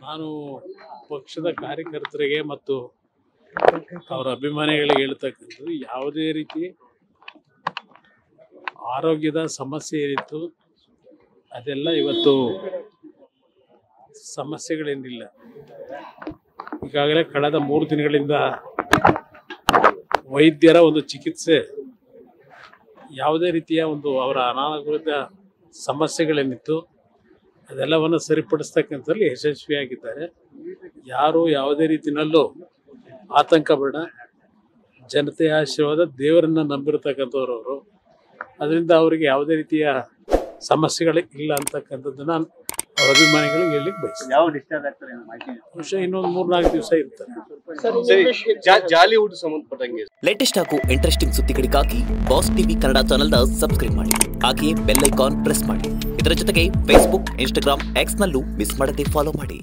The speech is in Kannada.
ನಾನು ಪಕ್ಷದ ಕಾರ್ಯಕರ್ತರಿಗೆ ಮತ್ತು ಅವರ ಅಭಿಮಾನಿಗಳಿಗೆ ಹೇಳ್ತಕ್ಕಂಥದ್ದು, ಯಾವುದೇ ರೀತಿ ಆರೋಗ್ಯದ ಸಮಸ್ಯೆ ಏನಿತ್ತು ಅದೆಲ್ಲ ಇವತ್ತು ಸಮಸ್ಯೆಗಳೇನಿಲ್ಲ. ಈಗಾಗಲೇ ಕಳೆದ 3 ದಿನಗಳಿಂದ ವೈದ್ಯರ ಒಂದು ಚಿಕಿತ್ಸೆ, ಯಾವುದೇ ರೀತಿಯ ಒಂದು ಅವರ ಅನಾರೋಗ್ಯದ ಸಮಸ್ಯೆಗಳೇನಿತ್ತು ಅದೆಲ್ಲವನ್ನು ಸರಿಪಡಿಸ್ತಕ್ಕಂಥಲ್ಲಿ ಯಶಸ್ವಿಯಾಗಿದ್ದಾರೆ. ಯಾರು ಯಾವುದೇ ರೀತಿಯಲ್ಲೂ ಆತಂಕ ಬೇಡ. ಜನತೆಯ ಆಶೀರ್ವಾದ, ದೇವರನ್ನ ನಂಬಿರತಕ್ಕಂಥವ್ರು ಅವರು. ಅದರಿಂದ ಅವರಿಗೆ ಯಾವುದೇ ರೀತಿಯ ಸಮಸ್ಯೆಗಳು ಇಲ್ಲ ಅಂತಕ್ಕಂಥದ್ದನ್ನ ಅವ್ರ ಅಭಿಮಾನಿಗಳಿಗೆ ಹೇಳಲಿಕ್ಕೆ ಬಯಸ್ತೀನಿ. ಬಹುಶಃ ಇನ್ನೊಂದು 3-4 ದಿವಸ ಇರ್ತಾರೆ. ಜಾಲಿವುಡ್ ಸಂಬಂಧಪಟ್ಟಂಗೆ ಲೇಟೆಸ್ಟ್ ಹಾಗೂ ಇಂಟ್ರೆಸ್ಟಿಂಗ್ ಸುದ್ದಿಗಳಿಗಾಗಿ ಬಾಸ್ ಟಿವಿ ಕನ್ನಡ ಚಾನೆಲ್ನ ಸಬ್ಸ್ಕ್ರೈಬ್ ಮಾಡಿ. ಹಾಗೆಯೇ ಬೆಲ್ ಐಕಾನ್ ಪ್ರೆಸ್ ಮಾಡಿ. ಇದರ ಜೊತೆಗೆ ಫೇಸ್ಬುಕ್, ಇನ್ಸ್ಟಾಗ್ರಾಮ್, ಎಕ್ಸ್ ನಲ್ಲೂ ಮಿಸ್ ಮಾಡದೆ ಫಾಲೋ ಮಾಡಿ.